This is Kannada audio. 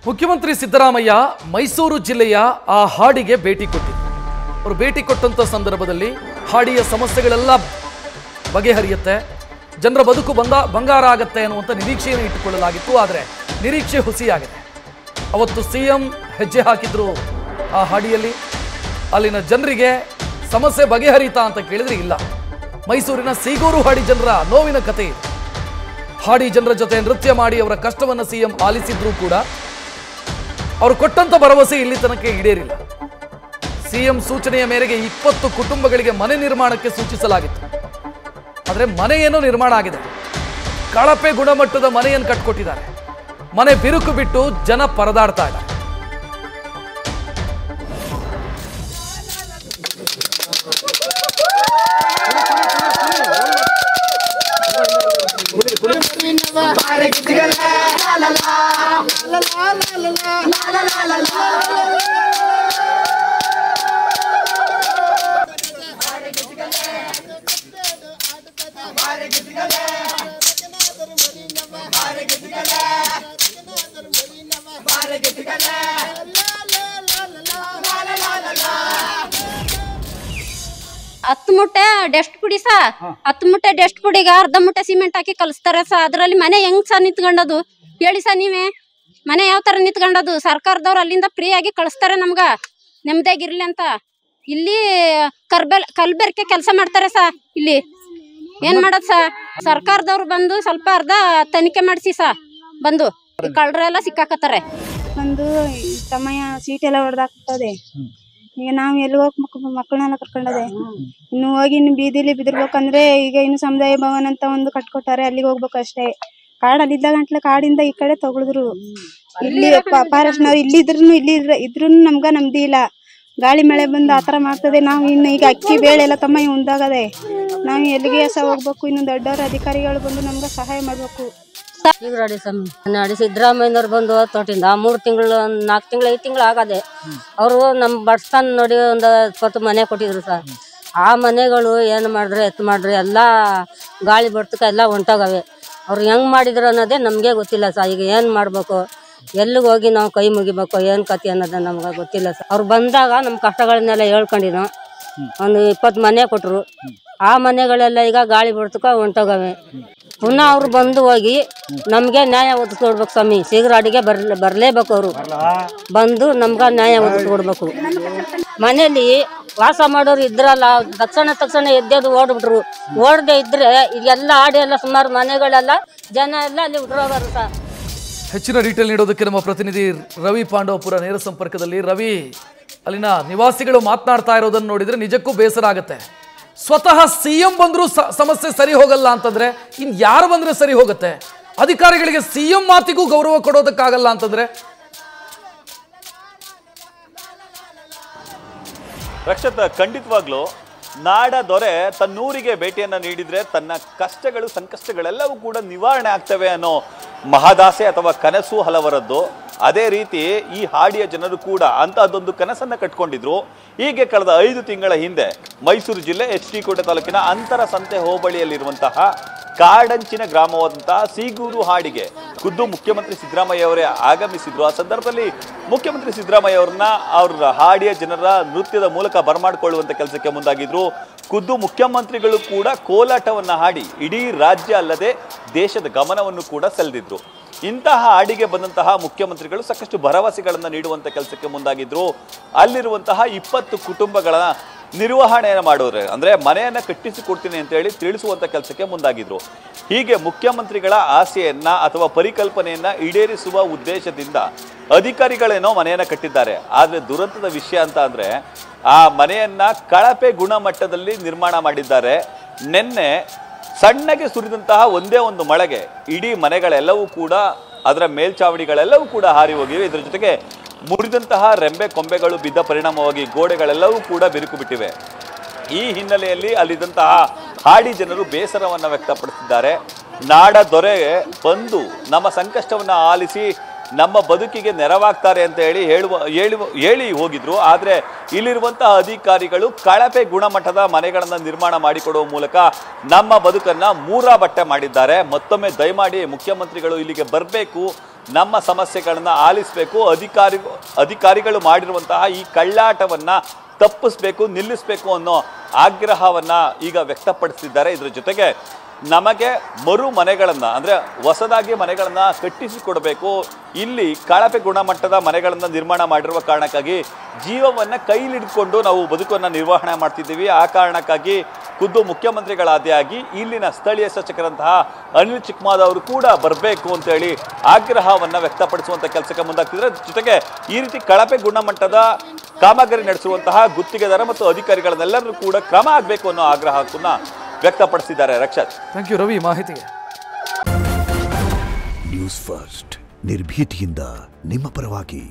ಮುಖ್ಯಮಂತ್ರಿ ಸಿದ್ದರಾಮಯ್ಯ ಮೈಸೂರು ಜಿಲ್ಲೆಯ ಆ ಹಾಡಿಗೆ ಭೇಟಿ ಕೊಟ್ಟಿದ್ರು. ಅವರು ಭೇಟಿ ಕೊಟ್ಟಂತ ಸಂದರ್ಭದಲ್ಲಿ ಹಾಡಿಯ ಸಮಸ್ಯೆಗಳೆಲ್ಲ ಬಗೆಹರಿಯುತ್ತೆ, ಜನರ ಬದುಕು ಬಂಗಾರ ಆಗತ್ತೆ ಅನ್ನುವಂಥ ನಿರೀಕ್ಷೆಯನ್ನು ಇಟ್ಟುಕೊಳ್ಳಲಾಗಿತ್ತು. ಆದರೆ ನಿರೀಕ್ಷೆ ಹುಸಿಯಾಗಿದೆ. ಅವತ್ತು ಸಿಎಂ ಹೆಜ್ಜೆ ಹಾಕಿದ್ರು ಆ ಹಾಡಿಯಲ್ಲಿ. ಅಲ್ಲಿನ ಜನರಿಗೆ ಸಮಸ್ಯೆ ಬಗೆಹರಿತಾ ಅಂತ ಕೇಳಿದ್ರೆ ಇಲ್ಲ. ಮೈಸೂರಿನ ಸೀಗೂರು ಹಾಡಿ ಜನರ ನೋವಿನ ಕಥೆ ಇದೆ. ಹಾಡಿ ಜನರ ಜೊತೆ ನೃತ್ಯ ಮಾಡಿ ಅವರ ಕಷ್ಟವನ್ನು ಸಿಎಂ ಆಲಿಸಿದ್ರು ಕೂಡ ಅವರು ಕೊಟ್ಟಂತ ಭರವಸೆ ಇಲ್ಲಿ ತನಕ ಈಡೇರಿಲ್ಲ. ಸಿಎಂ ಸೂಚನೆಯ ಮೇರೆಗೆ 20 ಕುಟುಂಬಗಳಿಗೆ ಮನೆ ನಿರ್ಮಾಣಕ್ಕೆ ಸೂಚಿಸಲಾಗಿತ್ತು. ಆದರೆ ಮನೆ ಏನೋ ನಿರ್ಮಾಣ ಆಗಿದೆ. ಕಳಪೆ ಗುಣಮಟ್ಟದ ಮನೆಯನ್ನು ಕಟ್ಕೊಟ್ಟಿದ್ದಾರೆ. ಮನೆ ಬಿರುಕು ಬಿಟ್ಟು ಜನ ಪರದಾಡ್ತಾ ಇದ್ದಾರೆ. ಹತ್ತು ಮುಟ್ಟೆ ಡೆಸ್ಟ್ ಪುಡಿ ಸ 10 ಮುಟ್ಟೆ ಡೆಸ್ಟ್ ಪುಡಿಗೆ ಅರ್ಧ ಮುಟ್ಟೆ ಸಿಮೆಂಟ್ ಹಾಕಿ ಕಲಿಸ್ತಾರೆ ಸ. ಅದ್ರಲ್ಲಿ ಮನೆ ಹೆಂಗ್ ಸ ನಿಂತ್ಕೊಂಡದು ಹೇಳಿ ಸ ನೀವೇ? ಮನೆ ಯಾವ ತರ ನಿಂತ್ಕೊಂಡದು? ಸರ್ಕಾರದವ್ರು ಅಲ್ಲಿಂದ ಫ್ರೀ ಆಗಿ ಕಳಿಸ್ತಾರೆ ನಮ್ಗ ನೆಮ್ಮದಿಯಾಗಿರ್ಲಿ ಅಂತ. ಇಲ್ಲಿ ಕಲ್ಬೆರ್ಕೆ ಕೆಲಸ ಮಾಡ್ತಾರೆ ಸ. ಇಲ್ಲಿ ಏನ್ ಮಾಡೋದ್ ಸ? ಸರ್ಕಾರದವ್ರು ಬಂದು ಸ್ವಲ್ಪ ಅರ್ಧ ತನಿಖೆ ಮಾಡಿಸಿ ಸ. ಬಂದು ಕಳ್ಳರೆಲ್ಲ ಸಿಕ್ಕಾಕತ್ತಾರೆ. ಒಂದು ಸಮಯ ಸೀಟ್ ಎಲ್ಲ ಹೊಡೆದಾಕ್ತದೆ. ಈಗ ನಾವು ಎಲ್ಲಿ ಹೋಗ್ಬೇಕು? ಮಕ್ಕಳನ್ನೆಲ್ಲ ಕರ್ಕೊಂಡದೆ. ಇನ್ನು ಹೋಗಿ ಇನ್ನು ಬೀದಿಲಿ ಬಿದಿರ್ಬೇಕಂದ್ರೆ ಈಗ ಇನ್ನು ಸಮುದಾಯ ಭವನ ಅಂತ ಒಂದು ಕಟ್ಕೊಟ್ಟಾರೆ, ಅಲ್ಲಿಗೆ ಹೋಗ್ಬೇಕು ಅಷ್ಟೇ. ಕಾಡಲ್ಲಿ ಇದ್ದ ಗಂಟ್ಲೆ ಕಾಡಿಂದ ಈ ಕಡೆ ತಗೊಳಿದ್ರು. ಇಲ್ಲಿ ಫಾರೆಸ್ಟ್ನವ್ರು ಇದ್ರೂ ನಮ್ಗ ನಮ್ದಿ ಇಲ್ಲ. ಗಾಳಿ ಮಳೆ ಬಂದು ಆತರ ಮಾಡ್ತದೆ. ನಾವು ಇನ್ನು ಈಗ ಅಕ್ಕಿ ಬೇಳೆ ಎಲ್ಲ ತಮ್ಮ ಉಂದಾಗದೆ. ನಾವು ಎಲ್ಲಿಗೆ ಹೋಗ್ಬೇಕು? ಇನ್ನು ದೊಡ್ಡವ್ರ ಅಧಿಕಾರಿಗಳು ಬಂದು ನಮ್ಗೆ ಸಹಾಯ ಮಾಡ್ಬೇಕು. ಸೀಗರಾಡಿ ಸ್ವಾಮಿ ಸಿದ್ದರಾಮಯ್ಯನವ್ರು ಬಂದು ತೋಟಿಂದ 3 ತಿಂಗಳು 4 ತಿಂಗಳು 5 ತಿಂಗಳು ಆಗದೆ. ಅವರು ನಮ್ಮ ಬಡ್ಸ್ತಾನ ನೋಡಿ ಒಂದು 20 ಮನೆ ಕೊಟ್ಟಿದ್ರು ಸರ್. ಆ ಮನೆಗಳು ಏನು ಮಾಡಿದ್ರೆ ಎತ್ತು ಮಾಡಿದ್ರೆ ಎಲ್ಲ ಗಾಳಿ ಬಡ್ತಕ್ಕ ಎಲ್ಲ ಹೊಂಟೋಗವೆ. ಅವ್ರು ಹೆಂಗ್ ಮಾಡಿದ್ರು ಅನ್ನೋದೇ ನಮಗೆ ಗೊತ್ತಿಲ್ಲ ಸರ್. ಈಗ ಏನು ಮಾಡ್ಬೇಕು, ಎಲ್ಲಿಗೆ ಹೋಗಿ ನಾವು ಕೈ ಮುಗಿಬೇಕು, ಏನು ಕತೆ ಅನ್ನೋದು ನಮ್ಗೆ ಗೊತ್ತಿಲ್ಲ ಸರ್. ಅವ್ರು ಬಂದಾಗ ನಮ್ಮ ಕಷ್ಟಗಳನ್ನೆಲ್ಲ ಹೇಳ್ಕೊಂಡಿದ್ದು ಒಂದು 20 ಮನೆ ಕೊಟ್ಟರು. ಆ ಮನೆಗಳೆಲ್ಲ ಈಗ ಗಾಳಿ ಬಡ್ತಕ್ಕ ಹೊಂಟೋಗವೆ. ಪುನಃ ಅವ್ರು ಬಂದು ಹೋಗಿ ನಮಗೆ ನ್ಯಾಯ ಒದಗಿಸ್ಕೊಡ್ಬೇಕು ಸ್ವಾಮಿ. ಸೀಗರಾಡಿಗೆ ಬರಲೇಬೇಕು. ಅವರು ಬಂದು ನಮ್ಗೆ ನ್ಯಾಯ ಒದಗಿಸ್ಕೊಡ್ಬೇಕು. ಮನೇಲಿ ವಾಸ ಮಾಡೋರು ಇದ್ರಲ್ಲ, ತಕ್ಷಣ ಎದ್ದೆದು ಓಡ್ಬಿಟ್ರು. ಓಡದೆ ಇದ್ರೆ ಇದೆಲ್ಲ ಆಡಿ ಎಲ್ಲ ಸುಮಾರು ಮನೆಗಳೆಲ್ಲ ಜನ ಎಲ್ಲ ಅಲ್ಲಿ ಹುಡ್ರೋಗಾರು ಸರ್. ಹೆಚ್ಚಿನ ಡೀಟೇಲ್ ನೀಡೋದಕ್ಕೆ ನಮ್ಮ ಪ್ರತಿನಿಧಿ ರವಿ ಪಾಂಡವಪುರ ನೇರ ಸಂಪರ್ಕದಲ್ಲಿ. ರವಿ, ಅಲ್ಲಿನ ನಿವಾಸಿಗಳು ಮಾತನಾಡ್ತಾ ಇರೋದನ್ನು ನೋಡಿದ್ರೆ ನಿಜಕ್ಕೂ ಬೇಸರ ಆಗುತ್ತೆ. ಸ್ವತಃ ಸಿಎಂ ಬಂದರೂ ಸಮಸ್ಯೆ ಸರಿ ಹೋಗಲ್ಲ ಅಂತಂದ್ರೆ ಇನ್ ಯಾರು ಬಂದ್ರೆ ಸರಿ ಹೋಗುತ್ತೆ? ಅಧಿಕಾರಿಗಳಿಗೆ ಸಿಎಂ ಮಾತಿಗೂ ಗೌರವ ಕೊಡೋದಕ್ಕಾಗಲ್ಲ ಅಂತಂದ್ರೆ ರಕ್ಷತ್, ಖಂಡಿತವಾಗ್ಲೂ ನಾಡ ದೊರೆ ತನ್ನೂರಿಗೆ ಭೇಟಿಯನ್ನು ನೀಡಿದ್ರೆ ತನ್ನ ಕಷ್ಟಗಳು ಸಂಕಷ್ಟಗಳೆಲ್ಲವೂ ಕೂಡ ನಿವಾರಣೆ ಆಗ್ತವೆ ಅನ್ನೋ ಮಹದಾಸೆ ಅಥವಾ ಕನಸು ಹಲವರದ್ದು. ಅದೇ ರೀತಿ ಈ ಹಾಡಿಯ ಜನರು ಕೂಡ ಅಂತಹದ್ದೊಂದು ಕನಸನ್ನು ಕಟ್ಕೊಂಡಿದ್ರು. ಹೀಗೆ ಕಳೆದ 5 ತಿಂಗಳ ಹಿಂದೆ ಮೈಸೂರು ಜಿಲ್ಲೆ HD ಕೋಟೆ ತಾಲೂಕಿನ ಅಂತರ ಸಂತೆ ಹೋಬಳಿಯಲ್ಲಿರುವಂತಹ ಕಾಡಂಚಿನ ಗ್ರಾಮವಾದಂತಹ ಸೀಗೂರು ಹಾಡಿಗೆ ಖುದ್ದು ಮುಖ್ಯಮಂತ್ರಿ ಸಿದ್ದರಾಮಯ್ಯ ಅವರೇ ಆಗಮಿಸಿದ್ರು. ಆ ಸಂದರ್ಭದಲ್ಲಿ ಮುಖ್ಯಮಂತ್ರಿ ಸಿದ್ದರಾಮಯ್ಯ ಅವರನ್ನ ಅವ್ರ ಹಾಡಿಯ ಜನರ ನೃತ್ಯದ ಮೂಲಕ ಬರಮಾಡಿಕೊಳ್ಳುವಂತ ಕೆಲಸಕ್ಕೆ ಮುಂದಾಗಿದ್ರು. ಖುದ್ದು ಮುಖ್ಯಮಂತ್ರಿಗಳು ಕೂಡ ಕೋಲಾಟವನ್ನ ಹಾಡಿ ಇಡೀ ರಾಜ್ಯ ಅಲ್ಲದೆ ದೇಶದ ಗಮನವನ್ನು ಕೂಡ ಸೆಳೆದಿದ್ರು. ಇಂತಹ ಹಾಡಿಗೆ ಬಂದಂತಹ ಮುಖ್ಯಮಂತ್ರಿಗಳು ಸಾಕಷ್ಟು ಭರವಸೆಗಳನ್ನು ನೀಡುವಂತ ಕೆಲಸಕ್ಕೆ ಮುಂದಾಗಿದ್ರು. ಅಲ್ಲಿರುವಂತಹ 20 ಕುಟುಂಬಗಳ ನಿರ್ವಹಣೆಯನ್ನು ಮಾಡೋರೆ, ಅಂದ್ರೆ ಮನೆಯನ್ನ ಕಟ್ಟಿಸಿಕೊಡ್ತೀನಿ ಅಂತ ಹೇಳಿ ತಿಳಿಸುವಂತ ಕೆಲಸಕ್ಕೆ ಮುಂದಾಗಿದ್ರು. ಹೀಗೆ ಮುಖ್ಯಮಂತ್ರಿಗಳ ಆಸೆಯನ್ನ ಅಥವಾ ಪರಿಕಲ್ಪನೆಯನ್ನ ಈಡೇರಿಸುವ ಉದ್ದೇಶದಿಂದ ಅಧಿಕಾರಿಗಳೇನೋ ಮನೆಯನ್ನ ಕಟ್ಟಿದ್ದಾರೆ. ಆದ್ರೆ ದುರಂತದ ವಿಷಯ ಅಂತ ಅಂದ್ರೆ ಆ ಮನೆಯನ್ನ ಕಳಪೆ ಗುಣಮಟ್ಟದಲ್ಲಿ ನಿರ್ಮಾಣ ಮಾಡಿದ್ದಾರೆ. ನಿನ್ನೆ ಸಣ್ಣಗೆ ಸುರಿದಂತಹ ಒಂದೇ ಒಂದು ಮಳೆಗೆ ಇಡೀ ಮನೆಗಳೆಲ್ಲವೂ ಕೂಡ, ಅದರ ಮೇಲ್ಚಾವಣಿಗಳೆಲ್ಲವೂ ಕೂಡ ಹಾರಿ ಹೋಗಿವೆ. ಇದರ ಜೊತೆಗೆ ಮುರಿದಂತಹ ರೆಂಬೆ ಕೊಂಬೆಗಳು ಬಿದ್ದ ಪರಿಣಾಮವಾಗಿ ಗೋಡೆಗಳೆಲ್ಲವೂ ಕೂಡ ಬಿರುಕು ಬಿಟ್ಟಿವೆ. ಈ ಹಿನ್ನೆಲೆಯಲ್ಲಿ ಅಲ್ಲಿದ್ದಂತಹ ಹಾಡಿ ಜನರು ಬೇಸರವನ್ನು ವ್ಯಕ್ತಪಡಿಸಿದ್ದಾರೆ. ನಾಡ ದೊರೆ ಬಂದು ನಮ್ಮ ಸಂಕಷ್ಟವನ್ನು ಆಲಿಸಿ ನಮ್ಮ ಬದುಕಿಗೆ ನೆರವಾಗ್ತಾರೆ ಅಂತ ಹೇಳಿ ಹೋಗಿದ್ರು. ಆದರೆ ಇಲ್ಲಿರುವಂತಹ ಅಧಿಕಾರಿಗಳು ಕಳಪೆ ಗುಣಮಟ್ಟದ ಮನೆಗಳನ್ನು ನಿರ್ಮಾಣ ಮಾಡಿಕೊಡುವ ಮೂಲಕ ನಮ್ಮ ಬದುಕನ್ನ ಮೂರಾ ಬಟ್ಟೆ ಮಾಡಿದ್ದಾರೆ. ಮತ್ತೊಮ್ಮೆ ದಯಮಾಡಿ ಮುಖ್ಯಮಂತ್ರಿಗಳು ಇಲ್ಲಿಗೆ ಬರಬೇಕು, ನಮ್ಮ ಸಮಸ್ಯೆಗಳನ್ನ ಆಲಿಸಬೇಕು, ಅಧಿಕಾರಿಗಳು ಮಾಡಿರುವಂತಹ ಈ ಕಳ್ಳಾಟವನ್ನ ತಪ್ಪಿಸ್ಬೇಕು, ನಿಲ್ಲಿಸಬೇಕು ಅನ್ನೋ ಆಗ್ರಹವನ್ನ ಈಗ ವ್ಯಕ್ತಪಡಿಸಿದ್ದಾರೆ. ಇದರ ಜೊತೆಗೆ ನಮಗೆ ಮರು ಮನೆಗಳನ್ನು ಅಂದರೆ ಹೊಸದಾಗಿ ಮನೆಗಳನ್ನು ಕಟ್ಟಿಸಿಕೊಡಬೇಕು, ಇಲ್ಲಿ ಕಳಪೆ ಗುಣಮಟ್ಟದ ಮನೆಗಳನ್ನು ನಿರ್ಮಾಣ ಮಾಡಿರುವ ಕಾರಣಕ್ಕಾಗಿ ಜೀವವನ್ನು ಕೈಲಿಡ್ಕೊಂಡು ನಾವು ಬದುಕನ್ನು ನಿರ್ವಹಣೆ ಮಾಡ್ತಿದ್ದೀವಿ. ಆ ಕಾರಣಕ್ಕಾಗಿ ಖುದ್ದು ಮುಖ್ಯಮಂತ್ರಿಗಳಾದಿಯಾಗಿ ಇಲ್ಲಿನ ಸ್ಥಳೀಯ ಶಾಸಕರಂತಹ ಅನಿಲ್ ಚಿಕ್ಮಾದ್ ಅವರು ಕೂಡ ಬರಬೇಕು ಅಂತೇಳಿ ಆಗ್ರಹವನ್ನು ವ್ಯಕ್ತಪಡಿಸುವಂಥ ಕೆಲಸಕ್ಕೆ ಮುಂದಾಗ್ತಿದ್ದಾರೆ. ಜೊತೆಗೆ ಈ ರೀತಿ ಕಳಪೆ ಗುಣಮಟ್ಟದ ಕಾಮಗಾರಿ ನಡೆಸುವಂತಹ ಗುತ್ತಿಗೆದಾರ ಮತ್ತು ಅಧಿಕಾರಿಗಳನ್ನೆಲ್ಲರೂ ಕೂಡ ಕ್ರಮ ಆಗಬೇಕು ಅನ್ನೋ ಆಗ್ರಹವನ್ನು ವ್ಯಕ್ತಪಡಿಸಿದ್ದಾರೆ. ರಕ್ಷತ್, ಥ್ಯಾಂಕ್ ಯು ರವಿ ಮಾಹಿತಿಗೆ. ನ್ಯೂಸ್ ಫಸ್ಟ್ ನಿರ್ಭೀತಿಯಿಂದ ನಿಮ್ಮ ಪರವಾಗಿ.